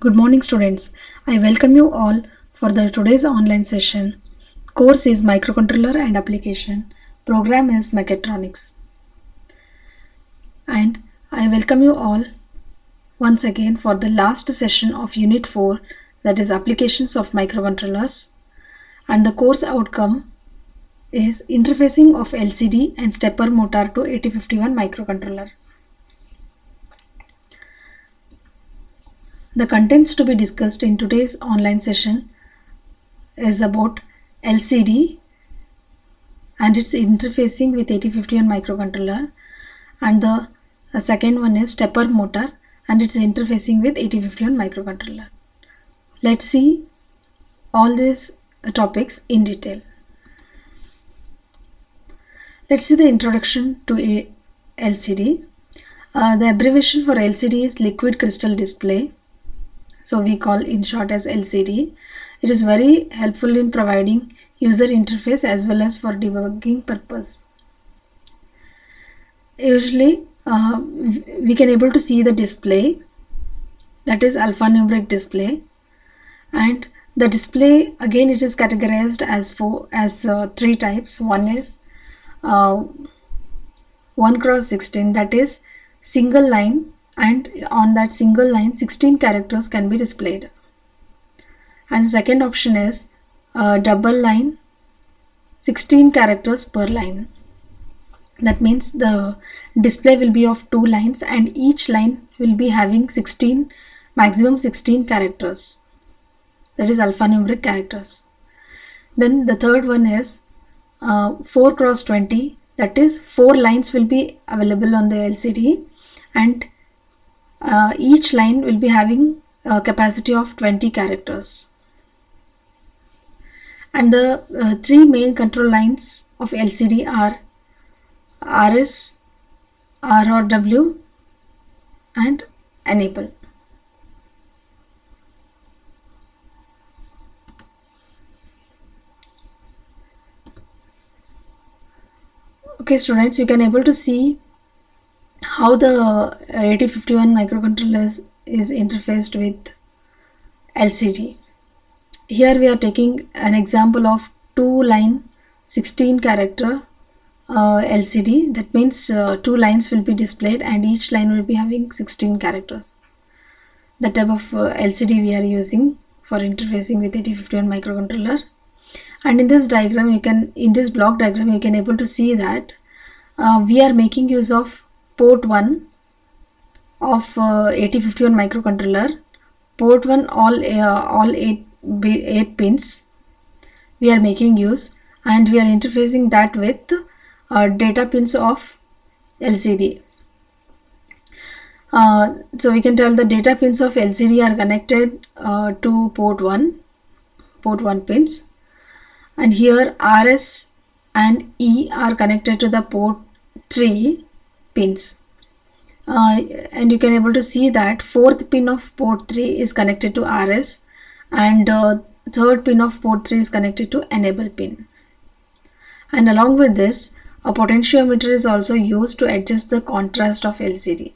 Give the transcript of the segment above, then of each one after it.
Good morning, students. I welcome you all for the today's online session. Course is Microcontroller and Application. Program is Mechatronics. And I welcome you all once again for the last session of Unit 4, that is Applications of Microcontrollers. And the course outcome is Interfacing of LCD and Stepper Motor to 8051 Microcontroller. The contents to be discussed in today's online session is about LCD and its interfacing with 8051 microcontroller, and the second one is stepper motor and its interfacing with 8051 microcontroller. Let's see all these topics in detail. Let's see the introduction to LCD. The abbreviation for LCD is liquid crystal display. So we call in short as LCD. It is very helpful in providing user interface as well as for debugging purpose. Usually we can able to see the display, that is alphanumeric display, and the display again it is categorized as three types. One is 1x16, that is single line, and on that single line 16 characters can be displayed. And the second option is double line, 16 characters per line. That means the display will be of 2 lines and each line will be having maximum 16 characters, that is alphanumeric characters. Then the third one is 4x20, that is 4 lines will be available on the LCD, and each line will be having a capacity of 20 characters. And the three main control lines of LCD are RS, ROW and enable. Okay students, you can able to see how the 8051 microcontroller is interfaced with LCD. Here we are taking an example of 2 line 16 character LCD. That means 2 lines will be displayed and each line will be having 16 characters. The type of LCD we are using for interfacing with 8051 microcontroller. And in this diagram in this block diagram you can able to see that we are making use of port 1 of 8051 microcontroller. Port 1 all 8 pins we are making use, and we are interfacing that with data pins of LCD. So we can tell the data pins of LCD are connected to port 1 pins, and here RS and E are connected to the port 3 pins. And you can able to see that 4th pin of port 3 is connected to RS, and 3rd pin of port 3 is connected to enable pin. And along with this, a potentiometer is also used to adjust the contrast of LCD.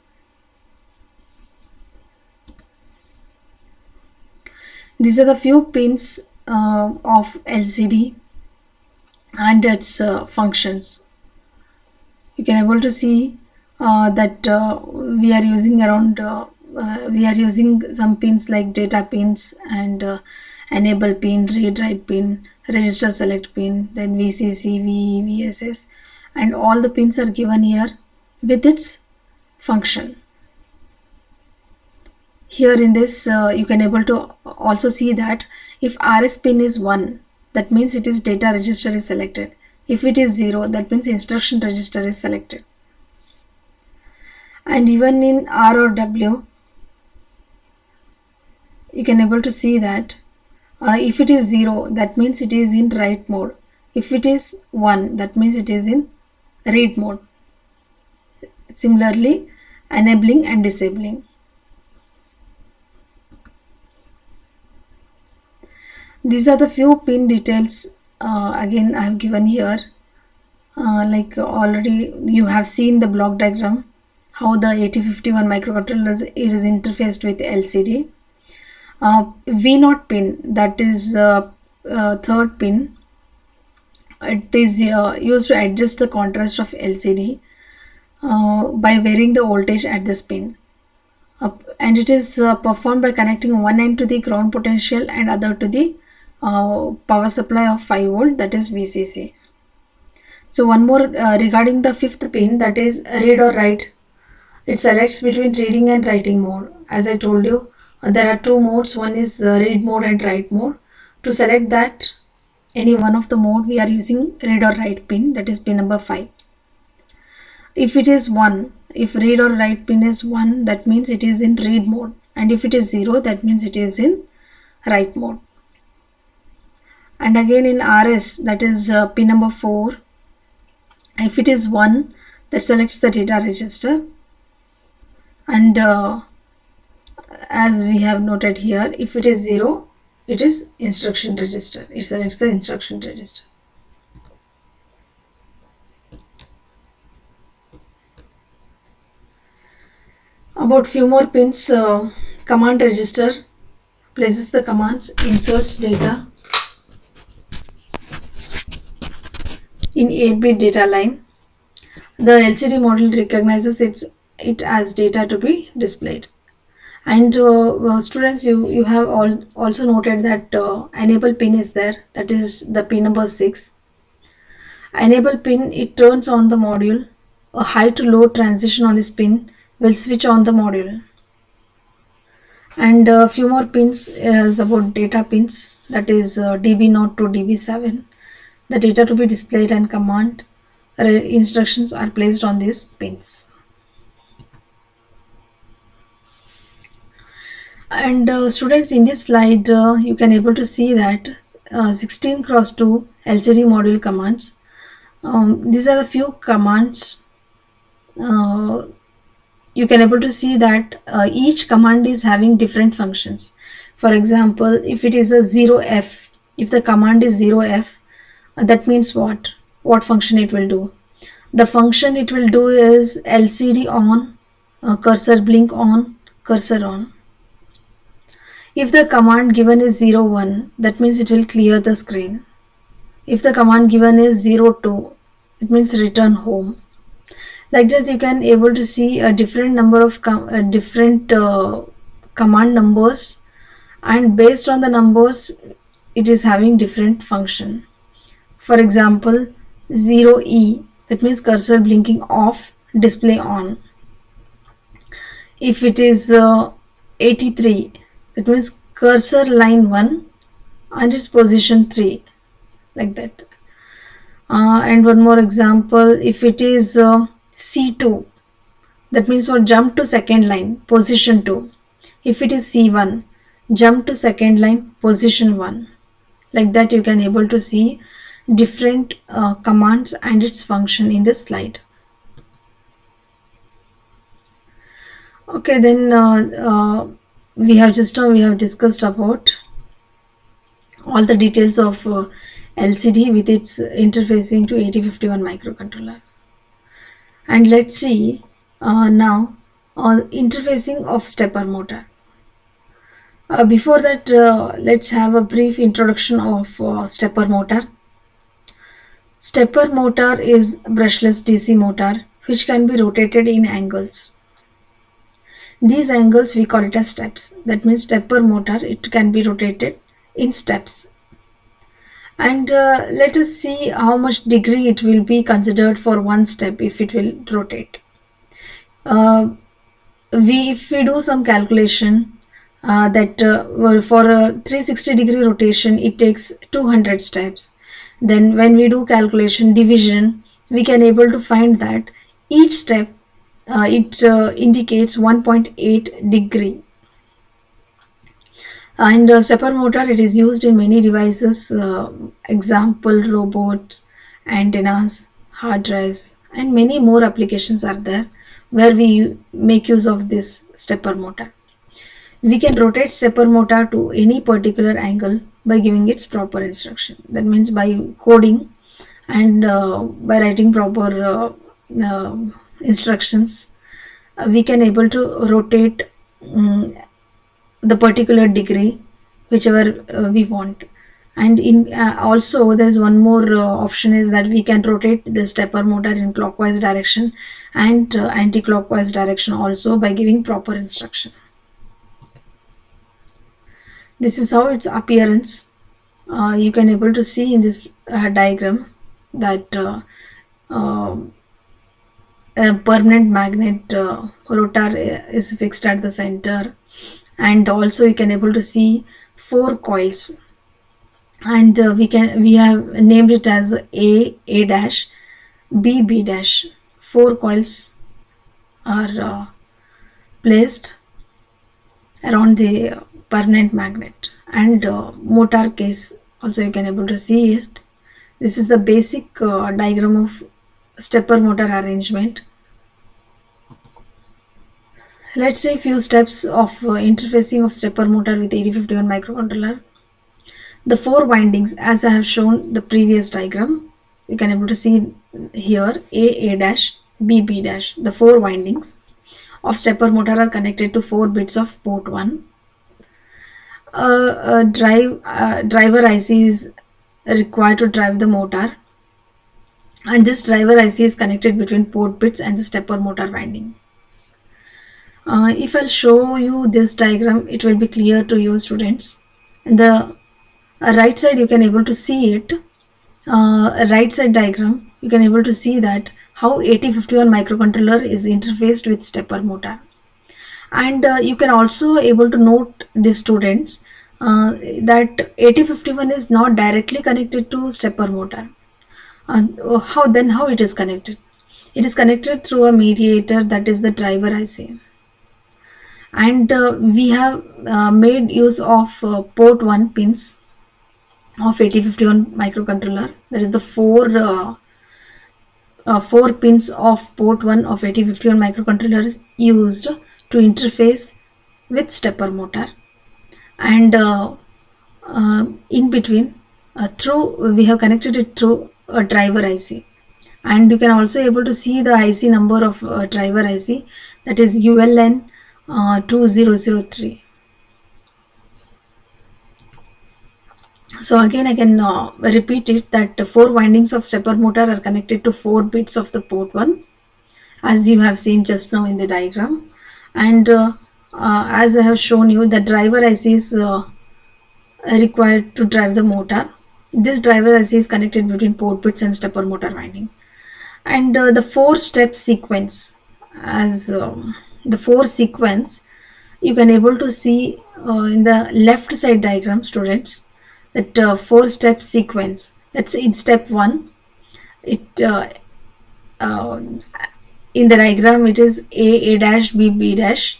These are the few pins of LCD and its functions. You can able to see that we are using some pins like data pins and enable pin, read write pin, register select pin, then VCC, VE, VSS, and all the pins are given here with its function. Here in this you can able to also see that if RS pin is 1, that means it is data register is selected. If it is 0, that means instruction register is selected. And even in R or W, you can able to see that if it is 0, that means it is in write mode. If it is 1, that means it is in read mode. Similarly, enabling and disabling. These are the few pin details again I have given here. Like already you have seen the block diagram, how the 8051 microcontroller is interfaced with LCD. V0 pin, that is third pin, it is used to adjust the contrast of LCD by varying the voltage at this pin. And it is performed by connecting one end to the ground potential and other to the power supply of 5 volt, that is VCC. So one more regarding the fifth pin, that is read or write. It selects between reading and writing mode. As I told you, there are two modes. One is read mode and write mode. To select that, any one of the mode, we are using read or write pin, that is pin number 5. If it is 1, if read or write pin is 1, that means it is in read mode, and if it is 0, that means it is in write mode. And again in RS, that is pin number 4, if it is 1, that selects the data register, and as we have noted here, if it is 0, it is instruction register, it selects the instruction register. About few more pins, command register places the commands, inserts data in 8-bit data line. The LCD model recognizes it as data to be displayed. And students, you have also noted that enable pin is there, that is the pin number 6. Enable pin, it turns on the module. A high to low transition on this pin will switch on the module. And a few more pins is about data pins, that is DB0 to DB7. The data to be displayed and command instructions are placed on these pins. And students, in this slide you can able to see that 16x2 LCD module commands. These are the few commands. You can able to see that each command is having different functions. For example, if it is a 0F, if the command is 0F, that means what function it will do? The function it will do is LCD on, cursor blink on, cursor on. If the command given is 01, that means it will clear the screen. If the command given is 02, it means return home. Like that, you can able to see a different number of different command numbers, and based on the numbers, it is having different function. For example, 0E, that means cursor blinking off, display on. If it is 83, that means cursor line 1 and its position 3, like that. And one more example, if it is C2, that means for jump to second line, position 2. If it is C1, jump to second line, position 1. Like that, you can able to see different commands and its function in this slide. Okay, then we have discussed about all the details of LCD with its interfacing to 8051 microcontroller. And let's see now interfacing of stepper motor. Before that, let's have a brief introduction of stepper motor. Stepper motor is brushless DC motor which can be rotated in angles. These angles we call it as steps. That means stepper motor, it can be rotated in steps. And let us see how much degree it will be considered for one step if it will rotate. If we do some calculation that for a 360 degree rotation it takes 200 steps. Then when we do calculation division, we can able to find that each step it indicates 1.8 degree. And stepper motor, it is used in many devices, example robots, antennas, hard drives, and many more applications are there where we make use of this stepper motor. We can rotate stepper motor to any particular angle by giving its proper instruction. That means by coding and by writing proper we can able to rotate the particular degree, whichever we want. And in also there's one more option is that we can rotate the stepper motor in clockwise direction and anti-clockwise direction also by giving proper instruction. This is how its appearance. You can able to see in this diagram that a permanent magnet rotor is fixed at the center, and also you can able to see 4 coils, and we have named it as A dash, B dash. 4 coils are placed around the permanent magnet, and motor case also you can able to see it. This is the basic diagram of stepper motor arrangement. Let's say few steps of interfacing of stepper motor with 8051 microcontroller. The 4 windings, as I have shown the previous diagram, you can able to see here A dash, B dash. The 4 windings of stepper motor are connected to 4 bits of port 1. Driver IC is required to drive the motor, and this driver IC is connected between port bits and the stepper motor winding. If I'll show you this diagram, it will be clear to you students. In the right side you can able to see it. Right side diagram you can able to see that how 8051 microcontroller is interfaced with stepper motor, and you can also able to note the students that 8051 is not directly connected to stepper motor. How it is connected? It is connected through a mediator, that is the driver IC, and we have made use of port 1 pins of 8051 microcontroller. That is the 4 pins of port 1 of 8051 microcontroller is used to interface with stepper motor, and in between through we have connected it through a driver IC, and you can also able to see the IC number of driver IC, that is ULN 2003. So again I can repeat it, that the 4 windings of stepper motor are connected to 4 bits of the port 1, as you have seen just now in the diagram, and as I have shown you, the driver IC is required to drive the motor. This driver IC is connected between port bits and stepper motor winding, and the 4-step sequence, as the 4 sequence you can able to see in the left side diagram, students, that 4-step sequence. That's in step 1. It in the diagram it is A dash, B dash,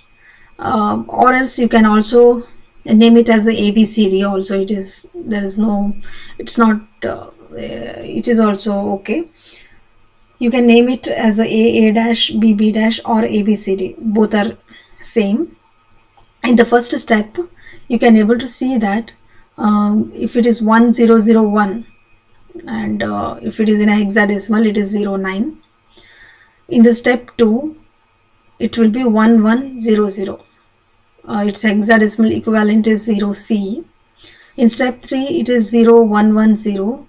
or else you can also name it as a ABCD also. It is, there is no, it's not it is also okay. You can name it as a dash, B dash, or ABCD. Both are same. In the first step you can able to see that if it is 1001, and if it is in a hexadecimal it is 09. In the step 2 it will be 1100. Its hexadecimal equivalent is 0C. In step 3 it is 0110,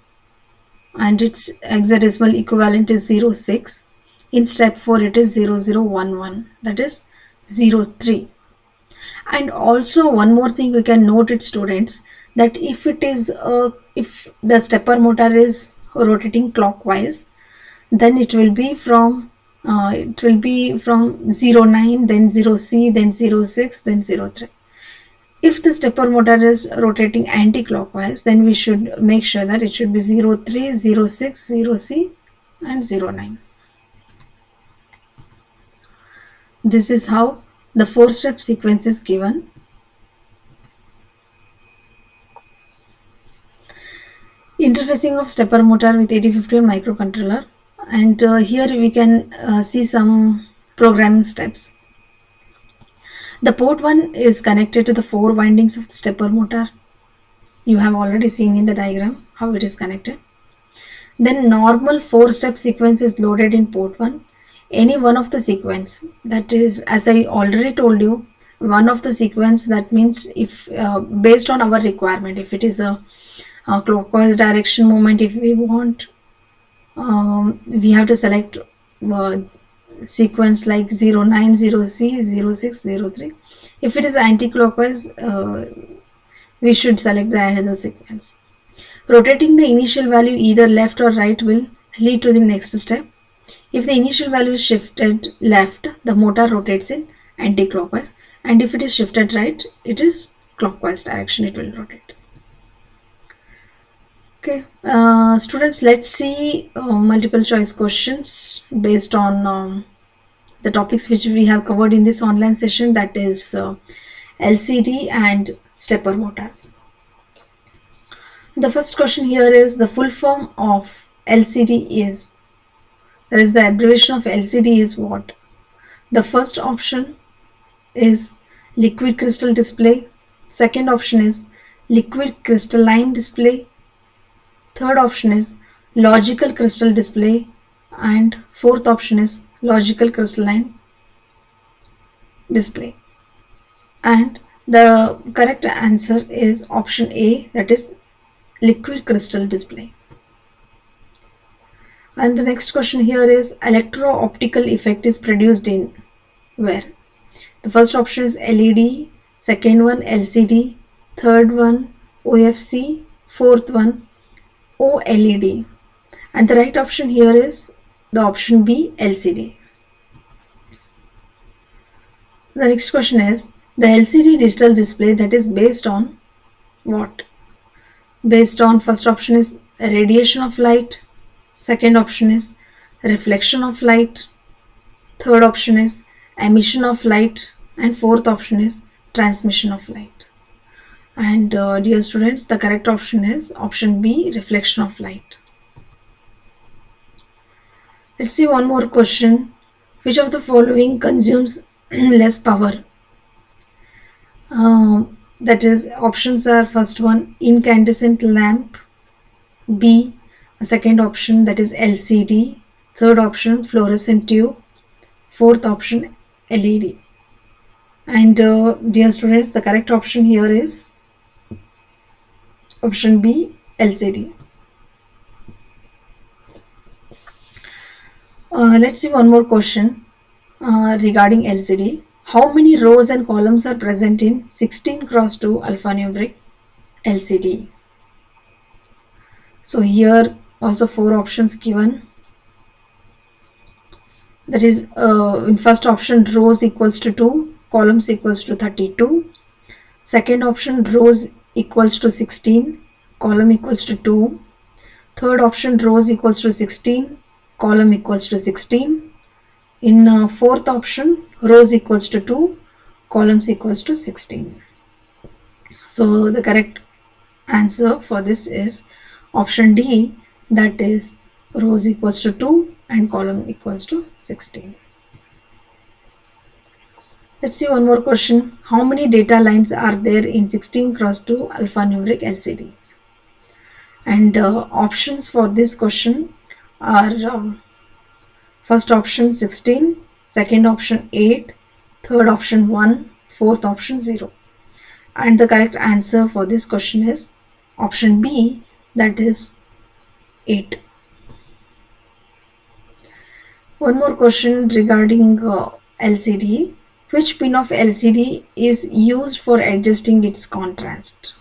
and its hexadecimal equivalent is 06. In step 4 it is 0011, that is 03. And also one more thing you can note it, students, that if it is if the stepper motor is rotating clockwise, then it will be from 09, then 0C, then 06, then 03. If the stepper motor is rotating anti-clockwise, then we should make sure that it should be 03, 06, 0C, and 09. This is how the 4-step sequence is given. Interfacing of stepper motor with 8051 microcontroller, and here we can see some programming steps. The port 1 is connected to the 4 windings of the stepper motor. You have already seen in the diagram how it is connected. Then normal 4-step sequence is loaded in port 1. Any one of the sequence, that is, as I already told you, one of the sequence, that means if based on our requirement, if it is a clockwise direction movement, if we want, we have to select sequence like 090C, 0603. If it is anti-clockwise, we should select the another sequence. Rotating the initial value either left or right will lead to the next step. If the initial value is shifted left, the motor rotates in anti-clockwise, and if it is shifted right, it is clockwise direction, it will rotate. Okay, students, let's see multiple choice questions based on the topics which we have covered in this online session, that is LCD and stepper motor. The first question here is the full form of LCD is, that is the abbreviation of LCD is what? The first option is liquid crystal display, second option is liquid crystalline display, third option is logical crystal display, and fourth option is logical crystalline display. And the correct answer is option A, that is liquid crystal display. And the next question here is electro-optical effect is produced in where? The first option is LED, second one LCD, third one OFC, fourth one OLED. And the right option here is the option B, LCD. The next question is the LCD digital display, that is based on what? Based on, first option is radiation of light, second option is reflection of light, third option is emission of light, and fourth option is transmission of light. And dear students, the correct option is option B, reflection of light. Let's see one more question. Which of the following consumes less power? That is, options are first one incandescent lamp, B, second option that is LCD, third option fluorescent tube, fourth option LED. And dear students, the correct option here is option B, LCD. Let's see one more question regarding LCD. How many rows and columns are present in 16x2 alphanumeric LCD? So here also four options given. That is, in first option rows equals to 2, columns equals to 32. Second option rows equals to 16, column equals to 2. Third option rows equals to 16, column equals to 16. In fourth option rows equals to 2, columns equals to 16. So the correct answer for this is option D, that is rows equals to 2 and column equals to 16. Let's see one more question. How many data lines are there in 16x2 alphanumeric LCD? And options for this question are first option 16, second option 8, third option 1, fourth option 0. And the correct answer for this question is option B, that is 8. One more question regarding LCD. Which pin of LCD is used for adjusting its contrast?